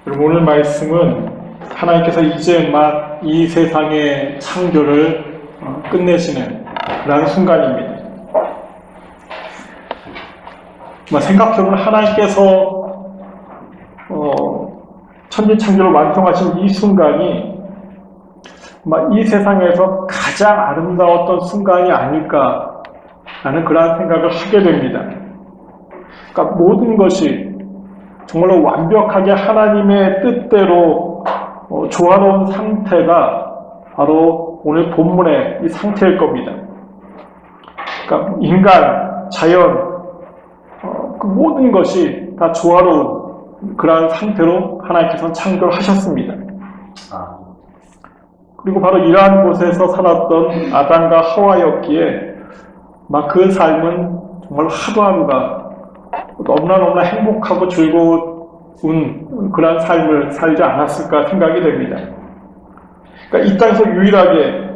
그리고 오늘 말씀은 하나님께서 이제 막 이 세상의 창조를 끝내시는 그런 순간입니다. 생각해보면 하나님께서 천지창조를 완성하신 이 순간이 이 세상에서 가장 아름다웠던 순간이 아닐까라는 그러한 생각을 하게 됩니다. 그러니까 모든 것이 정말로 완벽하게 하나님의 뜻대로 조화로운 상태가 바로 오늘 본문의 이 상태일 겁니다. 그러니까 인간, 자연, 그 모든 것이 다 조화로운 그러한 상태로 하나님께서는 창조를 하셨습니다. 그리고 바로 이러한 곳에서 살았던 아담과 하와였기에 그 삶은 정말 하루하루가 너무나 행복하고 즐거운 그러한 삶을 살지 않았을까 생각이 됩니다. 그러니까 이 땅에서 유일하게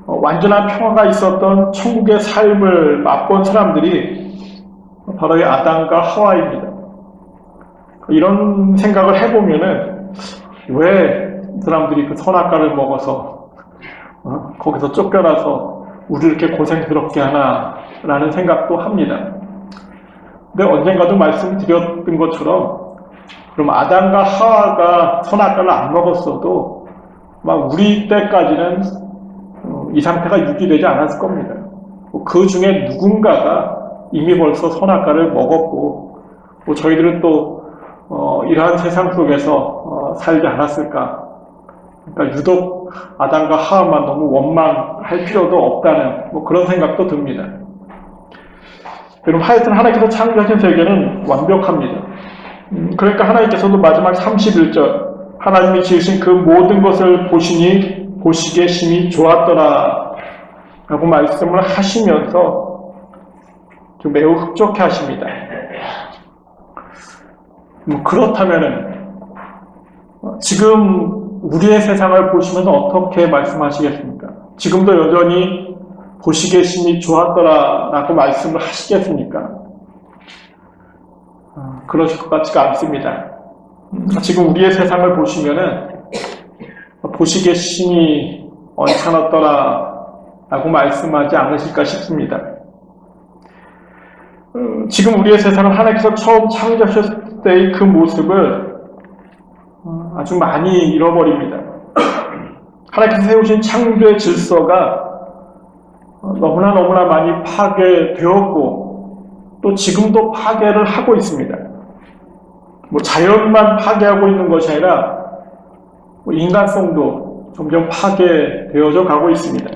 완전한 평화가 있었던 천국의 삶을 맛본 사람들이 바로 이 아담과 하와입니다. 이런 생각을 해보면은 왜 사람들이 그 선악과를 먹어서 거기서 쫓겨나서 우리를 이렇게 고생스럽게 하나라는 생각도 합니다. 근데 언젠가도 말씀드렸던 것처럼 그럼 아담과 하와가 선악과를 안 먹었어도 우리 때까지는 이 상태가 유지되지 않았을 겁니다. 그 중에 누군가가 이미 벌써 선악과를 먹었고 저희들은 또 이러한 세상 속에서 살지 않았을까. 그러니까 유독 아담과 하와만 너무 원망할 필요도 없다는 그런 생각도 듭니다. 여러분, 하여튼 하나님께서 창조하신 세계는 완벽합니다. 그러니까 하나님께서도 마지막 31절 하나님이 지으신 그 모든 것을 보시니 보시기에 심히 좋았더라 라고 말씀을 하시면서 좀 매우 흡족해 하십니다. 그렇다면은 지금 우리의 세상을 보시면서 어떻게 말씀하시겠습니까? 지금도 여전히 보시기에 심히 좋았더라 라고 말씀을 하시겠습니까? 그러실 것 같지가 않습니다. 지금 우리의 세상을 보시면은 보시기에 심히 언짢았더라 라고 말씀하지 않으실까 싶습니다. 지금 우리의 세상은 하나님께서 처음 창조하셨을 때의 그 모습을 아주 많이 잃어버립니다. 하나님께서 세우신 창조의 질서가 너무나 많이 파괴되었고 또 지금도 파괴를 하고 있습니다. 자연만 파괴하고 있는 것이 아니라 인간성도 점점 파괴되어져 가고 있습니다.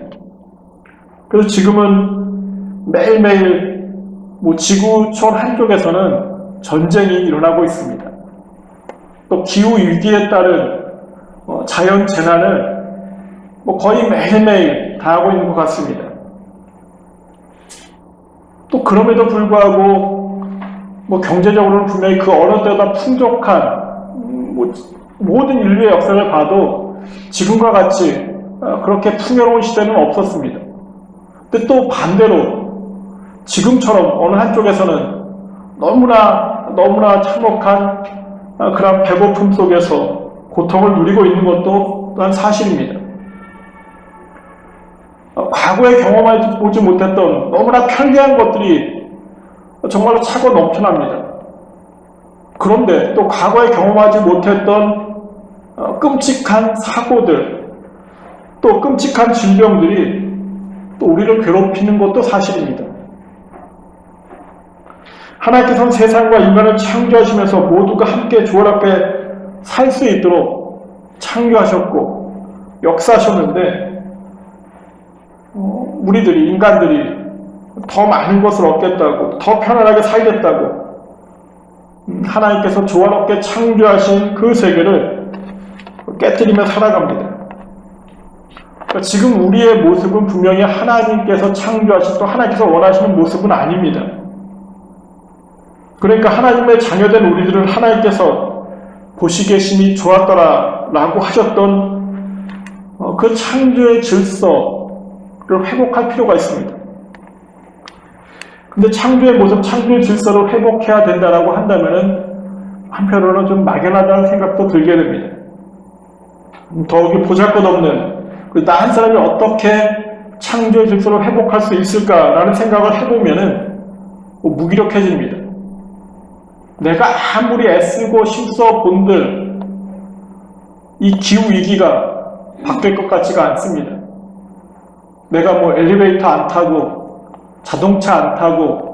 그래서 지금은 매일매일 지구촌 한쪽에서는 전쟁이 일어나고 있습니다. 또 기후위기에 따른 자연 재난을 거의 매일매일 당하고 있는 것 같습니다. 또 그럼에도 불구하고 경제적으로는 분명히 그 어느 때보다 풍족한 모든 인류의 역사를 봐도 지금과 같이 그렇게 풍요로운 시대는 없었습니다. 근데 또 반대로 지금처럼 어느 한쪽에서는 너무나 참혹한 그런 배고픔 속에서 고통을 누리고 있는 것도 또한 사실입니다. 과거에 경험하지 못했던 너무나 편리한 것들이 정말로 차고 넘쳐납니다. 그런데 또 과거에 경험하지 못했던 끔찍한 사고들, 또 끔찍한 질병들이 또 우리를 괴롭히는 것도 사실입니다. 하나님께서는 세상과 인간을 창조하시면서 모두가 함께 조화롭게 살 수 있도록 창조하셨고 역사하셨는데 우리들이, 인간들이 더 많은 것을 얻겠다고, 더 편안하게 살겠다고 하나님께서 조화롭게 창조하신 그 세계를 깨뜨리며 살아갑니다. 그러니까 지금 우리의 모습은 분명히 하나님께서 창조하신, 또 하나님께서 원하시는 모습은 아닙니다. 그러니까 하나님의 자녀된 우리들은 하나님께서 보시기에 심히 좋았더라 라고 하셨던 그 창조의 질서를 회복할 필요가 있습니다. 근데 창조의 모습, 창조의 질서를 회복해야 된다라고 한다면은 한편으로는 좀 막연하다는 생각도 들게 됩니다. 더욱이 보잘것없는 나 한 사람이 어떻게 창조의 질서를 회복할 수 있을까라는 생각을 해보면은 무기력해집니다. 내가 아무리 애쓰고 힘써 본들 이 기후위기가 바뀔 것 같지가 않습니다. 내가 뭐 엘리베이터 안 타고 자동차 안 타고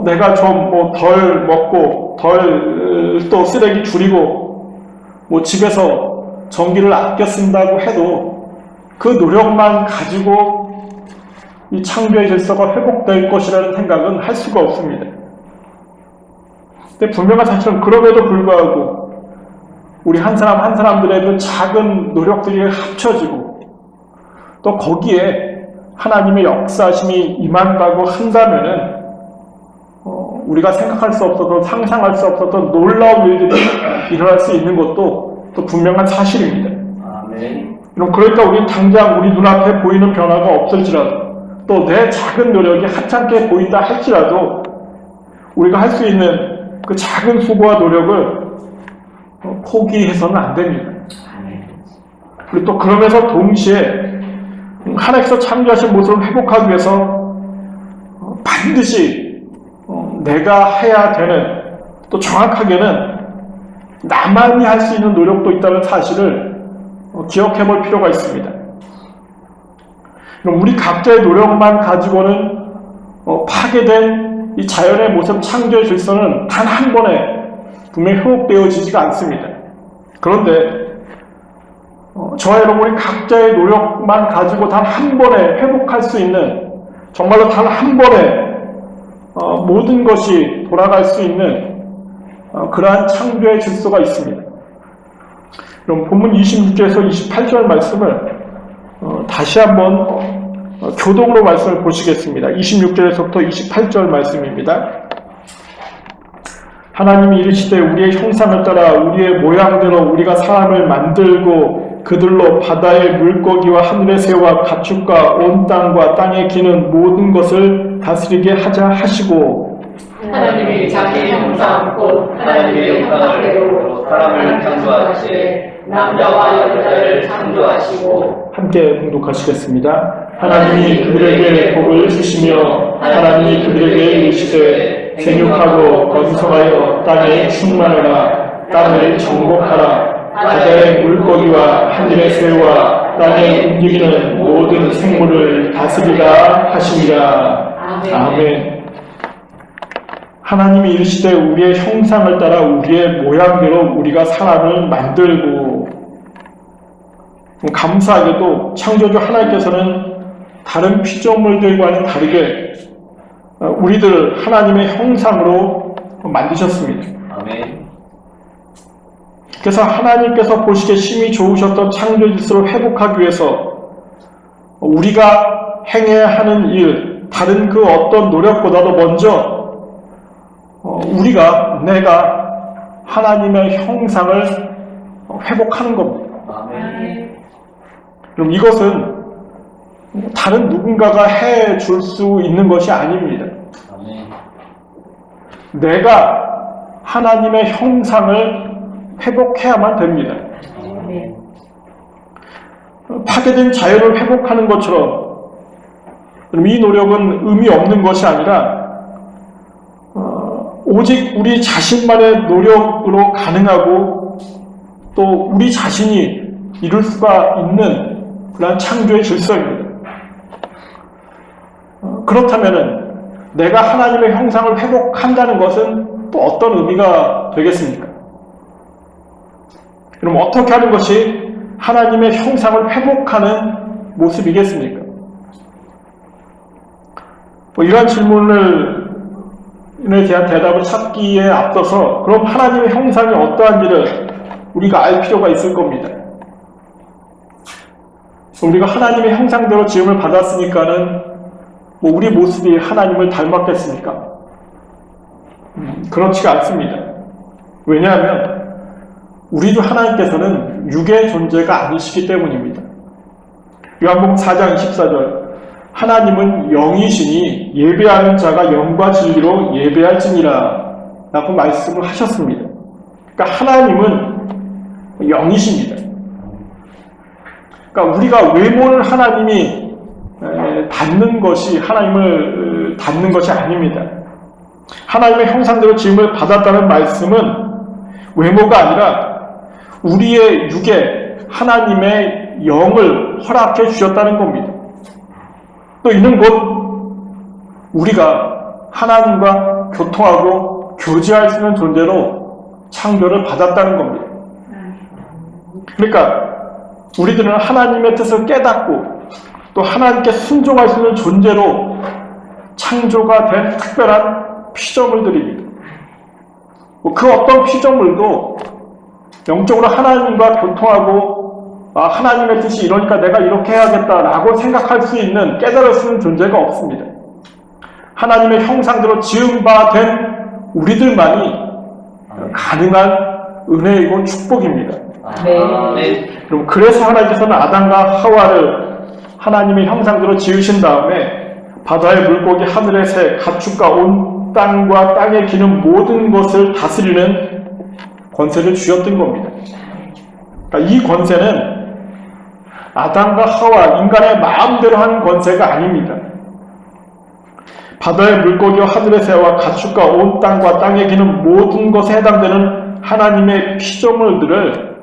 내가 좀 뭐 덜 먹고 덜 또 쓰레기 줄이고 뭐 집에서 전기를 아껴 쓴다고 해도 그 노력만 가지고 이 창조의 질서가 회복될 것이라는 생각은 할 수가 없습니다. 근데 분명한 사실은 그럼에도 불구하고 우리 한 사람 한 사람들의 그 작은 노력들이 합쳐지고 또 거기에 하나님의 역사심이 임한다고 한다면은 우리가 생각할 수 없어서 상상할 수 없었던 놀라운 일들이 일어날 수 있는 것도 또 분명한 사실입니다. 아멘. 그러니까 우리는 당장 우리 눈앞에 보이는 변화가 없을지라도 또 내 작은 노력이 하찮게 보인다 할지라도 우리가 할 수 있는 그 작은 수고와 노력을 포기해서는 안 됩니다. 그리고 또 그러면서 동시에 하나님께서 창조하신 모습을 회복하기 위해서 반드시 내가 해야 되는 또 정확하게는 나만이 할 수 있는 노력도 있다는 사실을 기억해 볼 필요가 있습니다. 그럼 우리 각자의 노력만 가지고는 파괴된 이 자연의 모습 창조의 질서는 단 한 번에 분명히 회복되어지지가 않습니다. 그런데 저와 여러분이 각자의 노력만 가지고 단 한 번에 회복할 수 있는 정말로 단 한 번에 모든 것이 돌아갈 수 있는 그러한 창조의 질서가 있습니다. 그럼 본문 26절에서 28절 말씀을 다시 한번 교독으로 말씀을 보시겠습니다. 26절에서부터 28절 말씀입니다. 하나님이 이르시되 우리의 형상을 따라 우리의 모양대로 우리가 사람을 만들고 그들로 바다의 물고기와 하늘의 새와 가축과 온 땅과 땅에 기는 모든 것을 다스리게 하자 하시고 하나님이 자기 형상 곧 하나님의 형상대로 사람을 창조하시되 남자와 여자를 창조하시고 함께 봉독하시겠습니다. 하나님이 그들에게 복을 주시며 하나님이 그들에게 이르시되 생육하고 번성하여 땅에 충만하라 땅을 정복하라 바다의 물고기와 하늘의 새와 땅에 움직이는 모든 생물을 다스리라 하시니라. 아멘. 하나님이 이르시되 우리의 형상을 따라 우리의 모양대로 우리가 사람을 만들고 감사하게도 창조주 하나님께서는 다른 피조물들과는 다르게 우리들 하나님의 형상으로 만드셨습니다. 아멘. 그래서 하나님께서 보시기에 심히 좋으셨던 창조 질서를 회복하기 위해서 우리가 행해야 하는 일, 다른 그 어떤 노력보다도 먼저 내가 하나님의 형상을 회복하는 겁니다. 아멘. 그럼 이것은 다른 누군가가 해줄 수 있는 것이 아닙니다. 아멘. 내가 하나님의 형상을 회복해야만 됩니다. 파괴된 자연을 회복하는 것처럼 이 노력은 의미 없는 것이 아니라 오직 우리 자신만의 노력으로 가능하고 또 우리 자신이 이룰 수가 있는 그런 창조의 질서입니다. 그렇다면 내가 하나님의 형상을 회복한다는 것은 또 어떤 의미가 되겠습니까? 그럼 어떻게 하는 것이 하나님의 형상을 회복하는 모습이겠습니까? 이러한 질문에 대한 대답을 찾기에 앞서서 그럼 하나님의 형상이 어떠한지를 우리가 알 필요가 있을 겁니다. 우리가 하나님의 형상대로 지음을 받았으니까는 우리 모습이 하나님을 닮았겠습니까? 그렇지가 않습니다. 왜냐하면 우리도 하나님께서는 육의 존재가 아니시기 때문입니다. 요한복음 4장 24절 하나님은 영이시니 예배하는 자가 영과 진리로 예배할지니라 라고 말씀을 하셨습니다. 그러니까 하나님은 영이십니다. 그러니까 우리가 외모를 하나님이 닮는 것이 하나님을 닮는 것이 아닙니다. 하나님의 형상대로 지음을 받았다는 말씀은 외모가 아니라 우리의 육에 하나님의 영을 허락해 주셨다는 겁니다. 또 이는 곧 우리가 하나님과 교통하고 교제할 수 있는 존재로 창조를 받았다는 겁니다. 그러니까 우리들은 하나님의 뜻을 깨닫고 또 하나님께 순종할 수 있는 존재로 창조가 된 특별한 피조물들입니다. 그 어떤 피조물도 영적으로 하나님과 교통하고 하나님의 뜻이 이러니까 내가 이렇게 해야겠다라고 생각할 수 있는 깨달을 수 있는 존재가 없습니다. 하나님의 형상대로 지음바 된 우리들만이 가능한 은혜이고 축복입니다. 그럼 그래서 하나님께서는 아담과 하와를 하나님의 형상대로 지으신 다음에 바다의 물고기, 하늘의 새, 가축과 온 땅과 땅에 기는 모든 것을 다스리는 권세를 주셨던 겁니다. 그러니까 이 권세는 아담과 하와, 인간의 마음대로 한 권세가 아닙니다. 바다의 물고기와 하늘의 새와 가축과 온 땅과 땅에 기는 모든 것에 해당되는 하나님의 피조물들을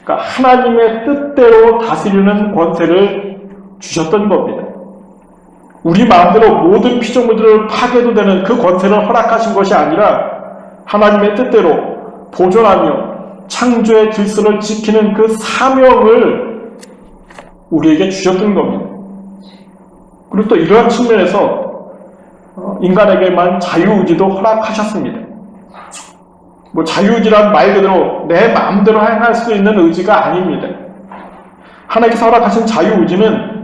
그러니까 하나님의 뜻대로 다스리는 권세를 주셨던 겁니다. 우리 마음대로 모든 피조물들을 파괴도 되는 그 권세를 허락하신 것이 아니라 하나님의 뜻대로 보존하며 창조의 질서를 지키는 그 사명을 우리에게 주셨던 겁니다. 그리고 또 이러한 측면에서 인간에게만 자유의지도 허락하셨습니다. 자유의지란 말 그대로 내 마음대로 행할 수 있는 의지가 아닙니다. 하나님께서 허락하신 자유의지는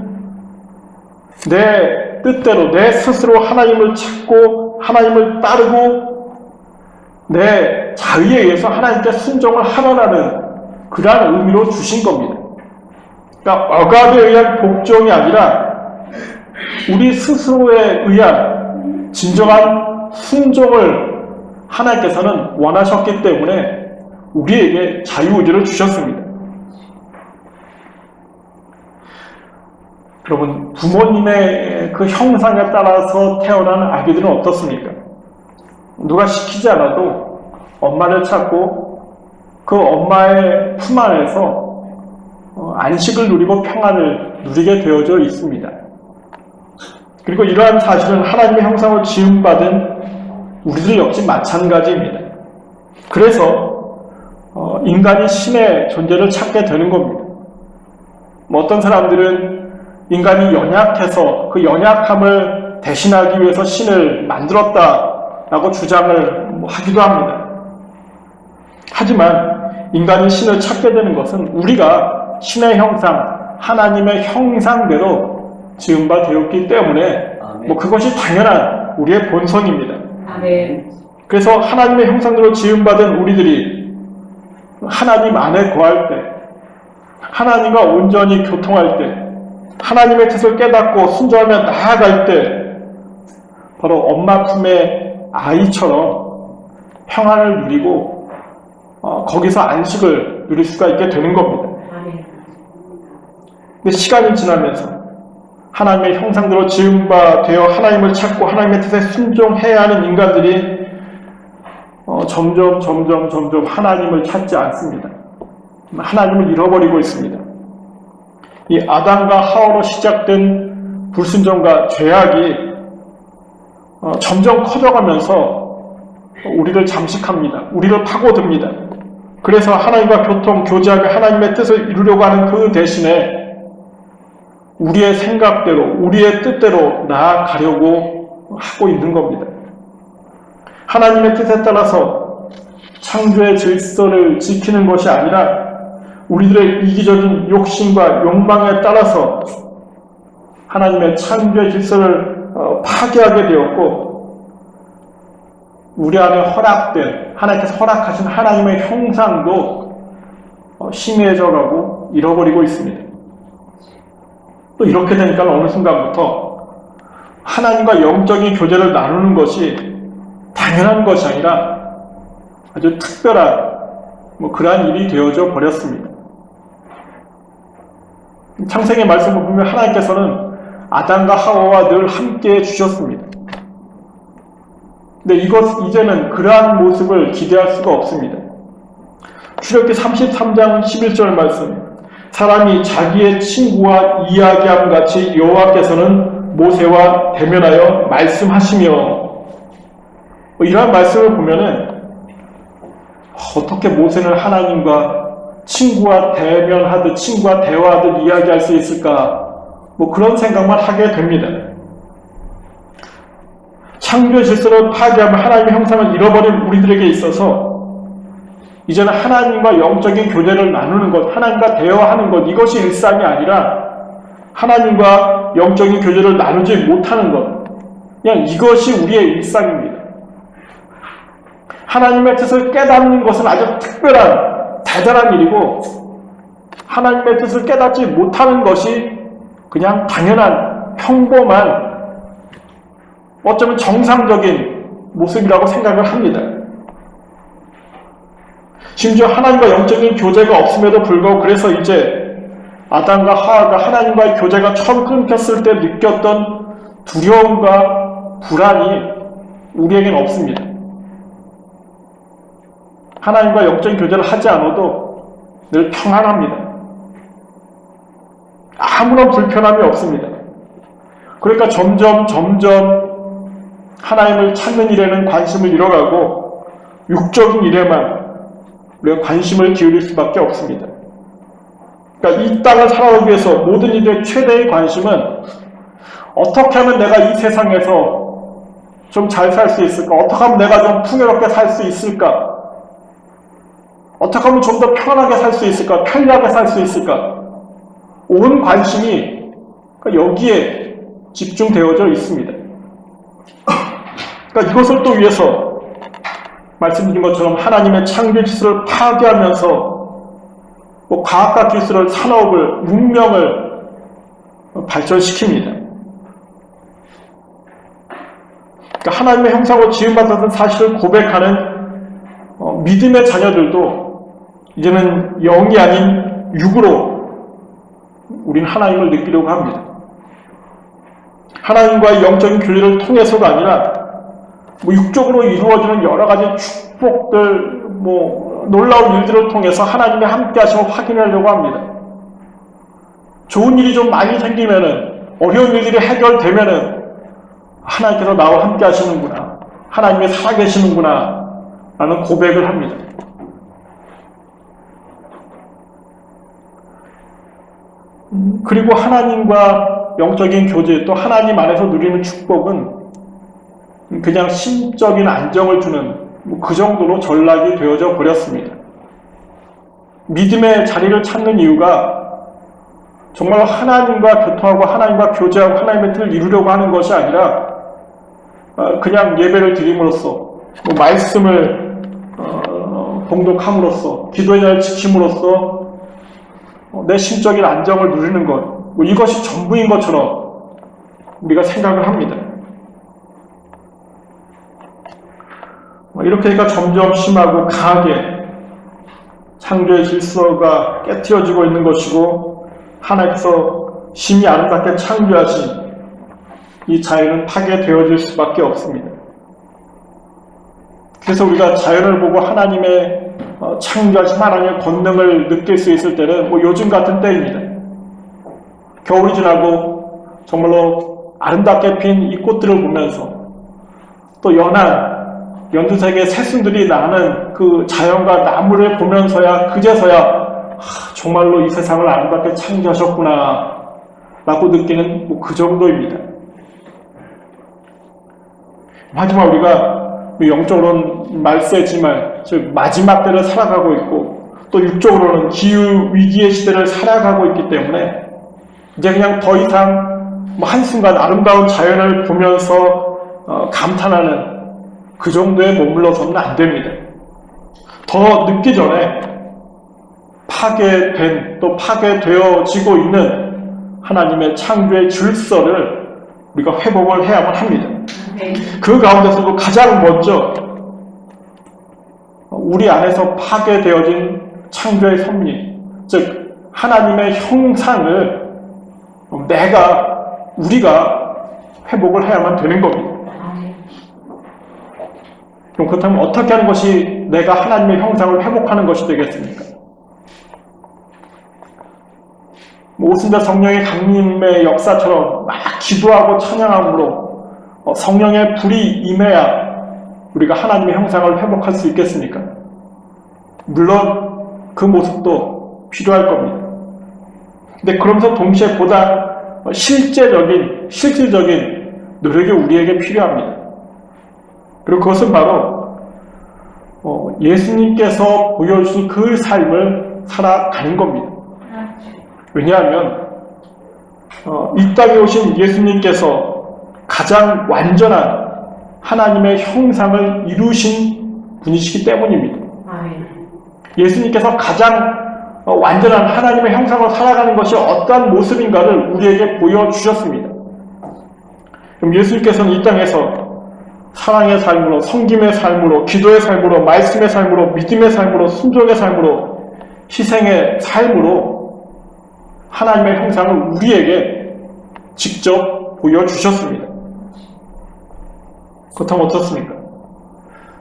내 뜻대로 내 스스로 하나님을 찾고 하나님을 따르고 내 자의에 의해서 하나님께 순종을 하라는 그러한 의미로 주신 겁니다. 그러니까 억압에 의한 복종이 아니라 우리 스스로에 의한 진정한 순종을 하나님께서는 원하셨기 때문에 우리에게 자유의지를 주셨습니다. 여러분, 부모님의 그 형상에 따라서 태어난 아기들은 어떻습니까? 누가 시키지 않아도 엄마를 찾고 그 엄마의 품 안에서 안식을 누리고 평안을 누리게 되어져 있습니다. 그리고 이러한 사실은 하나님의 형상으로 지음받은 우리들 역시 마찬가지입니다. 그래서 인간이 신의 존재를 찾게 되는 겁니다. 어떤 사람들은 인간이 연약해서 그 연약함을 대신하기 위해서 신을 만들었다라고 주장을 하기도 합니다. 하지만 인간이 신을 찾게 되는 것은 우리가 신의 형상, 하나님의 형상대로 지음바 되었기 때문에 그것이 당연한 우리의 본성입니다. 그래서 하나님의 형상대로 지음받은 우리들이 하나님 안에 거할 때, 하나님과 온전히 교통할 때, 하나님의 뜻을 깨닫고 순종하며 나아갈 때 바로 엄마 품의 아이처럼 평안을 누리고 거기서 안식을 누릴 수가 있게 되는 겁니다. 근데 시간이 지나면서 하나님의 형상대로 지음바 되어 하나님을 찾고 하나님의 뜻에 순종해야 하는 인간들이 점점 하나님을 찾지 않습니다. 하나님을 잃어버리고 있습니다. 이 아담과 하와로 시작된 불순종과 죄악이 점점 커져가면서 우리를 잠식합니다. 우리를 파고듭니다. 그래서 하나님과 교제하게 하나님의 뜻을 이루려고 하는 그 대신에 우리의 생각대로, 우리의 뜻대로 나아가려고 하고 있는 겁니다. 하나님의 뜻에 따라서 창조의 질서를 지키는 것이 아니라 우리들의 이기적인 욕심과 욕망에 따라서 하나님의 창조의 질서를 파괴하게 되었고 우리 안에 허락된 하나님께서 허락하신 하나님의 형상도 희미해져가고 잃어버리고 있습니다. 또 이렇게 되니까 어느 순간부터 하나님과 영적인 교제를 나누는 것이 당연한 것이 아니라 아주 특별한 그러한 일이 되어져 버렸습니다. 창세기 말씀을 보면 하나님께서는 아담과 하와와 늘 함께 해 주셨습니다. 근데 이제는 그러한 모습을 기대할 수가 없습니다. 출애굽기 33장 11절 말씀, 사람이 자기의 친구와 이야기함 같이 여호와께서는 모세와 대면하여 말씀하시며, 이러한 말씀을 보면은 어떻게 모세는 하나님과 친구와 대면하듯, 친구와 대화하듯 이야기할 수 있을까? 그런 생각만 하게 됩니다. 창조의 질서를 파괴하며 하나님의 형상을 잃어버린 우리들에게 있어서 이제는 하나님과 영적인 교제를 나누는 것, 하나님과 대화하는 것, 이것이 일상이 아니라 하나님과 영적인 교제를 나누지 못하는 것, 그냥 이것이 우리의 일상입니다. 하나님의 뜻을 깨닫는 것은 아주 특별한 대단한 일이고, 하나님의 뜻을 깨닫지 못하는 것이 그냥 당연한 평범한, 어쩌면 정상적인 모습이라고 생각을 합니다. 심지어 하나님과 영적인 교제가 없음에도 불구하고, 그래서 이제 아담과 하와가 하나님과의 교제가 처음 끊겼을 때 느꼈던 두려움과 불안이 우리에게는 없습니다. 하나님과 영적인 교제를 하지 않아도 늘 평안합니다. 아무런 불편함이 없습니다. 그러니까 점점 하나님을 찾는 일에는 관심을 잃어가고 육적인 일에만 우리가 관심을 기울일 수밖에 없습니다. 그러니까 이 땅을 살아가기 위해서 모든 일의 최대의 관심은 어떻게 하면 내가 이 세상에서 좀 잘 살 수 있을까? 어떻게 하면 내가 좀 풍요롭게 살 수 있을까? 어떻게 하면 좀 더 편하게 살 수 있을까? 편리하게 살 수 있을까? 온 관심이 여기에 집중되어져 있습니다. 그러니까 이것을 또 위해서 말씀드린 것처럼 하나님의 창조 질서를 파괴하면서 과학과 기술을, 산업을, 문명을 발전시킵니다. 그러니까 하나님의 형상으로 지음받았던 사실을 고백하는 믿음의 자녀들도 이제는 영이 아닌 육으로 우리는 하나님을 느끼려고 합니다. 하나님과의 영적인 교제를 통해서가 아니라 육적으로 이루어지는 여러 가지 축복들, 놀라운 일들을 통해서 하나님의 함께 하심을 확인하려고 합니다. 좋은 일이 좀 많이 생기면은, 어려운 일들이 해결되면은 하나님께서 나와 함께 하시는구나, 하나님이 살아계시는구나 라는 고백을 합니다. 그리고 하나님과 영적인 교제, 또 하나님 안에서 누리는 축복은 그냥 심적인 안정을 주는 그 정도로 전락이 되어져 버렸습니다. 믿음의 자리를 찾는 이유가 정말 하나님과 교통하고 하나님과 교제하고 하나님의 뜻을 이루려고 하는 것이 아니라 그냥 예배를 드림으로써, 말씀을 봉독함으로써, 기도의 자리를 지킴으로써 내 심적인 안정을 누리는 것, 이것이 전부인 것처럼 우리가 생각을 합니다. 이렇게 하니까 점점 심하고 강하게 창조의 질서가 깨트려지고 있는 것이고, 하나님께서 심히 아름답게 창조하신 이 자연은 파괴되어질 수밖에 없습니다. 그래서 우리가 자연을 보고 하나님의 창조하신 하나님의 권능을 느낄 수 있을 때는 요즘 같은 때입니다. 겨울이 지나고 정말로 아름답게 핀 이 꽃들을 보면서, 또 연한 연두색의 새순들이 나는 그 자연과 나무를 보면서야, 그제서야 정말로 이 세상을 아름답게 창조하셨구나 라고 느끼는 그 정도입니다. 하지만 우리가 영적으로는 말세지만, 즉 마지막 때를 살아가고 있고, 또 육적으로는 기후위기의 시대를 살아가고 있기 때문에 이제 그냥 더 이상 한순간 아름다운 자연을 보면서 감탄하는 그 정도에 머물러서는 안 됩니다. 더 늦기 전에 파괴된, 또 파괴되어지고 있는 하나님의 창조의 질서를 우리가 회복을 해야만 합니다. 그 가운데서도 가장 먼저 우리 안에서 파괴되어진 창조의 섭리, 즉 하나님의 형상을 우리가 회복을 해야만 되는 겁니다. 그럼 그렇다면 어떻게 하는 것이 내가 하나님의 형상을 회복하는 것이 되겠습니까? 오순절 성령의 강림의 역사처럼 막 기도하고 찬양함으로 성령의 불이 임해야 우리가 하나님의 형상을 회복할 수 있겠습니까? 물론 그 모습도 필요할 겁니다. 근데 그러면서 동시에 보다 실질적인 노력이 우리에게 필요합니다. 그리고 그것은 바로 예수님께서 보여주신 그 삶을 살아가는 겁니다. 왜냐하면 이 땅에 오신 예수님께서 가장 완전한 하나님의 형상을 이루신 분이시기 때문입니다. 예수님께서 가장 완전한 하나님의 형상으로 살아가는 것이 어떠한 모습인가를 우리에게 보여주셨습니다. 그럼 예수님께서는 이 땅에서 사랑의 삶으로, 섬김의 삶으로, 기도의 삶으로, 말씀의 삶으로, 믿음의 삶으로, 순종의 삶으로, 희생의 삶으로 하나님의 형상을 우리에게 직접 보여주셨습니다. 그렇다면 어떻습니까?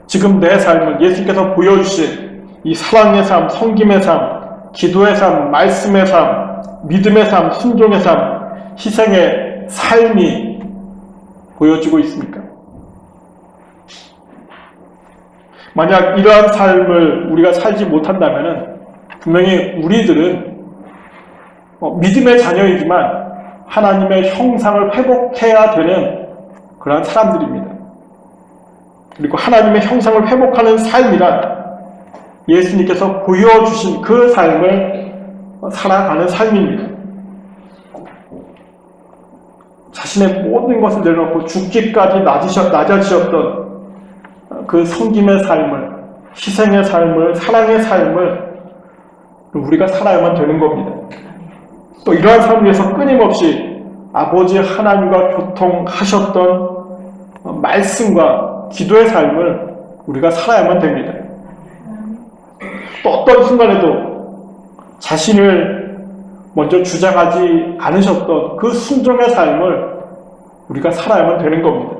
지금 내 삶은 예수님께서 보여주신 이 사랑의 삶, 섬김의 삶, 기도의 삶, 말씀의 삶, 믿음의 삶, 순종의 삶, 희생의 삶이 보여지고 있습니까? 만약 이러한 삶을 우리가 살지 못한다면 분명히 우리들은 믿음의 자녀이지만 하나님의 형상을 회복해야 되는 그러한 사람들입니다. 그리고 하나님의 형상을 회복하는 삶이란 예수님께서 보여주신 그 삶을 살아가는 삶입니다. 자신의 모든 것을 내려놓고 죽기까지 낮아지셨던 그 섬김의 삶을, 희생의 삶을, 사랑의 삶을 우리가 살아야만 되는 겁니다. 또 이러한 삶을 위해서 끊임없이 아버지 하나님과 교통하셨던 말씀과 기도의 삶을 우리가 살아야만 됩니다. 또 어떤 순간에도 자신을 먼저 주장하지 않으셨던 그 순종의 삶을 우리가 살아야만 되는 겁니다.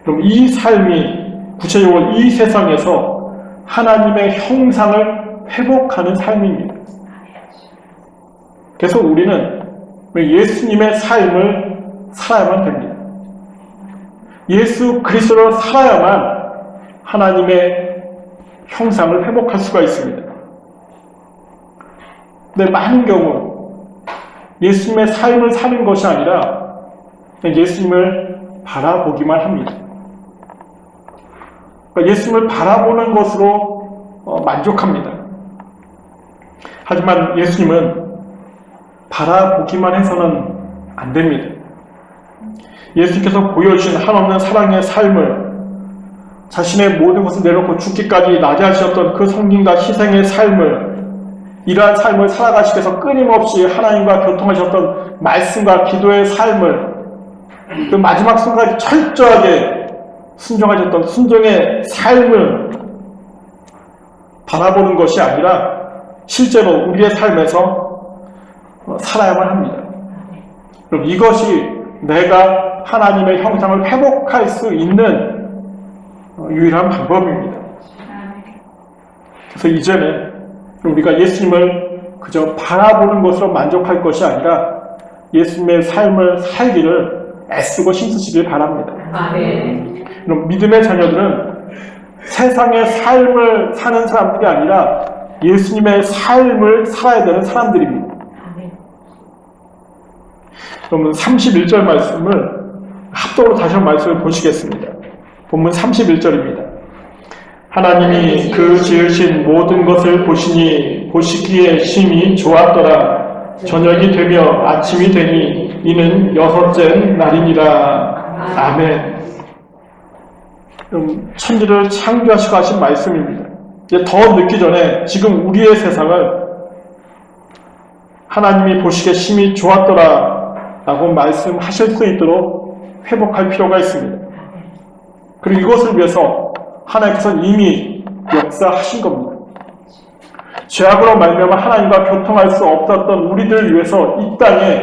그럼 이 삶이 구체적으로 이 세상에서 하나님의 형상을 회복하는 삶입니다. 그래서 우리는 예수님의 삶을 살아야만 됩니다. 예수 그리스도로 살아야만 하나님의 형상을 회복할 수가 있습니다. 근데 많은 경우 예수님의 삶을 사는 것이 아니라 예수님을 바라보기만 합니다. 그러니까 예수님을 바라보는 것으로 만족합니다. 하지만 예수님은 바라보기만 해서는 안 됩니다. 예수님께서 보여주신 한없는 사랑의 삶을, 자신의 모든 것을 내놓고 죽기까지 낮아지셨던 그 섬김과 희생의 삶을, 이러한 삶을 살아가시기 위해서 끊임없이 하나님과 교통하셨던 말씀과 기도의 삶을, 그 마지막 순간까지 철저하게 순종하셨던 순종의 삶을 바라보는 것이 아니라 실제로 우리의 삶에서 살아야만 합니다. 그럼 이것이 내가 하나님의 형상을 회복할 수 있는 유일한 방법입니다. 그래서 이제는 우리가 예수님을 그저 바라보는 것으로 만족할 것이 아니라 예수님의 삶을 살기를 애쓰고 힘쓰시길 바랍니다. 아멘. 그럼 믿음의 자녀들은 세상의 삶을 사는 사람들이 아니라 예수님의 삶을 살아야 되는 사람들입니다. 그러면 31절 말씀을 합독으로 다시 한번 말씀을 보시겠습니다. 본문 31절입니다. 하나님이 그 지으신 모든 것을 보시니 보시기에 심히 좋았더라. 저녁이 되며 아침이 되니 이는 여섯째 날이니라. 아멘. 천지를 창조하시고 하신 말씀입니다. 이제 더 늦기 전에 지금 우리의 세상을 하나님이 보시기에 심히 좋았더라 라고 말씀하실 수 있도록 회복할 필요가 있습니다. 그리고 이것을 위해서 하나님께서는 이미 역사하신 겁니다. 죄악으로 말미암아 하나님과 교통할 수 없었던 우리들을 위해서 이 땅에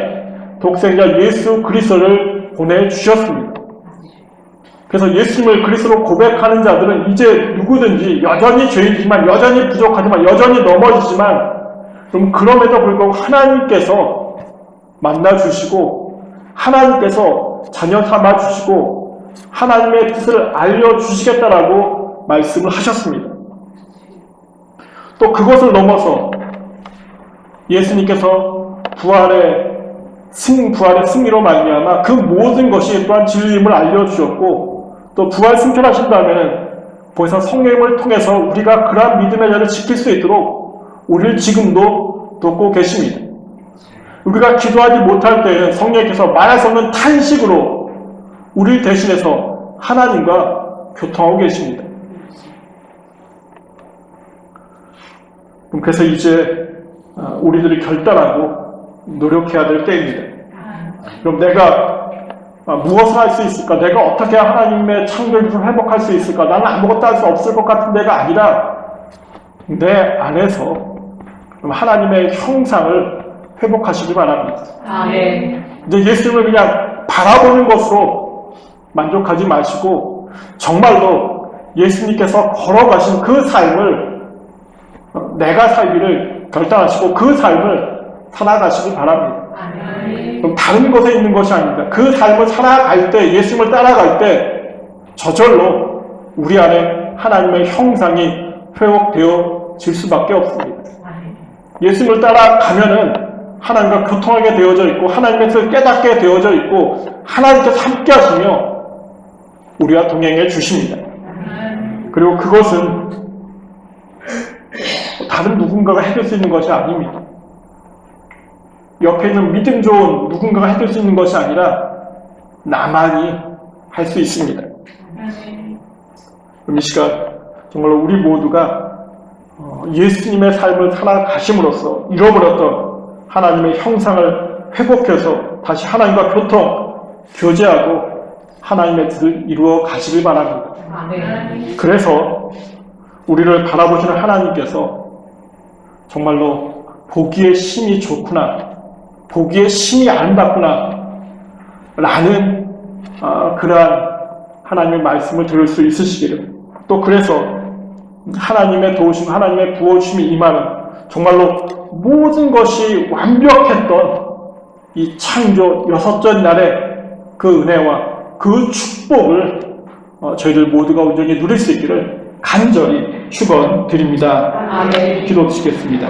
독생자 예수 그리스도를 보내주셨습니다. 그래서 예수님을 그리스도로 고백하는 자들은 이제 누구든지 여전히 죄인이지만, 여전히 부족하지만, 여전히 넘어지지만, 그럼에도 불구하고 하나님께서 만나주시고, 하나님께서 자녀 삼아주시고, 하나님의 뜻을 알려주시겠다라고 말씀을 하셨습니다. 또 그것을 넘어서 예수님께서 부활의 승리로 말미암아 그 모든 것이 또한 진리임을 알려주셨고, 또 부활 승천하신 다음에는 벌써 성령님을 통해서 우리가 그러한 믿음의 자를 지킬 수 있도록 우리를 지금도 돕고 계십니다. 우리가 기도하지 못할 때에는 성령님께서 말할 수 없는 탄식으로 우리를 대신해서 하나님과 교통하고 계십니다. 그래서 이제 우리들이 결단하고 노력해야 될 때입니다. 그럼 내가 무엇을 할 수 있을까? 내가 어떻게 하나님의 창조주를 회복할 수 있을까? 나는 아무것도 할 수 없을 것 같은 데가 아니라 내 안에서 하나님의 형상을 회복하시기 바랍니다. 아멘. 이제 예수님을 그냥 바라보는 것으로 만족하지 마시고 정말로 예수님께서 걸어가신 그 삶을 내가 살기를 결단하시고 그 삶을 살아가시기 바랍니다. 그럼 다른 것에 있는 것이 아닙니다. 그 삶을 살아갈 때, 예수님을 따라갈 때 저절로 우리 안에 하나님의 형상이 회복되어질 수밖에 없습니다. 예수님을 따라가면은 하나님과 교통하게 되어져 있고, 하나님의 뜻을 깨닫게 되어져 있고, 하나님께서 함께 하시며 우리와 동행해 주십니다. 그리고 그것은 다른 누군가가 해줄 수 있는 것이 아닙니다. 옆에 있는 믿음 좋은 누군가가 해줄 수 있는 것이 아니라 나만이 할 수 있습니다. 그럼 이 시간 정말로 우리 모두가 예수님의 삶을 살아가심으로써 잃어버렸던 하나님의 형상을 회복해서 다시 하나님과 교제하고 하나님의 뜻을 이루어 가시길 바랍니다. 그래서 우리를 바라보시는 하나님께서 정말로 보기에 심히 좋구나, 보기에 심히 아름답구나 라는 그러한 하나님의 말씀을 들을 수 있으시기를, 또 그래서 하나님의 도우심, 하나님의 부어주심이 임하는 정말로 모든 것이 완벽했던 이 창조 6째 날의 그 은혜와 그 축복을 저희들 모두가 온전히 누릴 수 있기를 간절히 축원드립니다. 아멘. 기도드리겠습니다.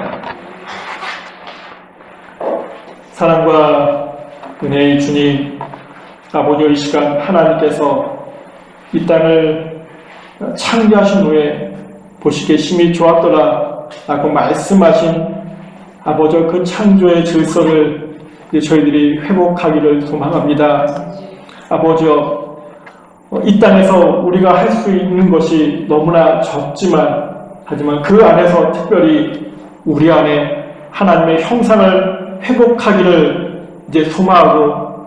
사랑과 은혜의 주님, 아버지, 이 시간 하나님께서 이 땅을 창조하신 후에 보시기에 심히 좋았더라 라고 말씀하신 아버지, 그 창조의 질서를 이제 저희들이 회복하기를 소망합니다. 아버지여, 이 땅에서 우리가 할 수 있는 것이 너무나 적지만, 하지만 그 안에서 특별히 우리 안에 하나님의 형상을 회복하기를 이제 소망하고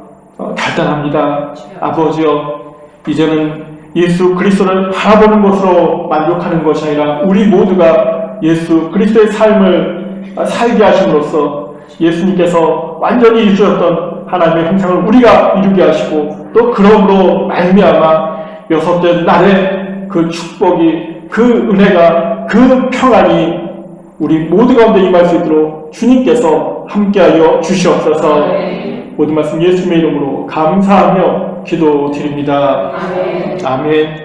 결단합니다. 아버지여, 이제는 예수 그리스도를 바라보는 것으로 만족하는 것이 아니라 우리 모두가 예수 그리스도의 삶을 살게 하심으로써 예수님께서 완전히 이루셨던 하나님의 형상을 우리가 이루게 하시고, 또 그러므로 말미암아 6째 날에 그 축복이, 그 은혜가, 그 평안이 우리 모두 가운데 임할 수 있도록 주님께서 함께하여 주시옵소서. 모든 말씀 예수님의 이름으로 감사하며 기도드립니다. 아멘.